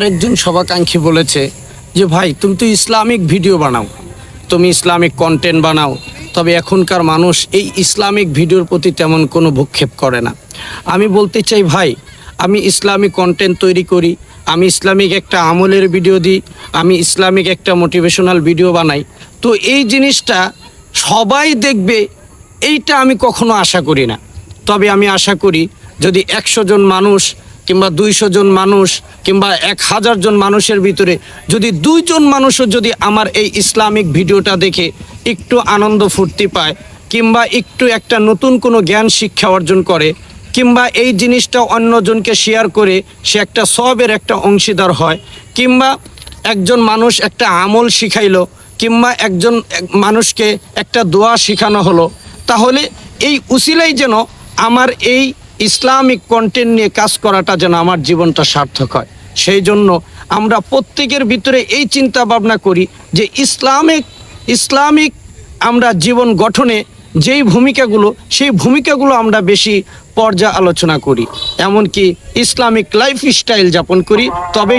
আমার একজন শুভাকাঙ্ক্ষী বলেছে যে ভাই তুমি তো ইসলামিক ভিডিও বানাও, তুমি ইসলামিক কন্টেন্ট বানাও, তবে এখনকার মানুষ এই ইসলামিক ভিডিওর প্রতি তেমন কোনো ভ্রুক্ষেপ করে না। আমি বলতে চাই ভাই, আমি ইসলামিক কন্টেন্ট তৈরি করি, আমি ইসলামিক একটা আমলের ভিডিও দিই, আমি ইসলামিক একটা মোটিভেশনাল ভিডিও বানাই। তো এই জিনিসটা সবাই দেখবে এইটা আমি কখনো আশা করি না। তবে আমি আশা করি যদি 100 জন মানুষ কিংবা 200 জন মানুষ কিংবা 1000 জন মানুষের ভিতরে যদি 2 জন মানুষও যদি আমার এই ইসলামিক ভিডিওটা দেখে একটু আনন্দ ফুর্তি পায় কিংবা একটু একটা নতুন কোনো জ্ঞান শিক্ষা অর্জন করে কিংবা এই জিনিসটা অন্যজনকে শেয়ার করে সে একটা সওয়াবের একটা অংশীদার হয় কিংবা একজন মানুষ একটা আমল শিখাইলো কিংবা একজন মানুষকে একটা দোয়া শেখানো হলো, তাহলে এই উসিলাই যেন আমার এই ইসলামিক কন্টেন্ট নিয়ে কাজ করাটা যেন আমার জীবনটা সার্থক হয়। সেই জন্য আমরা প্রত্যেকের ভিতরে এই চিন্তা ভাবনা করি যে ইসলামিক আমরা জীবন গঠনে যেই ভূমিকাগুলো সেই ভূমিকাগুলো আমরা বেশি আলোচনা করি, এমনকি ইসলামিক লাইফস্টাইল যাপন করি। তবে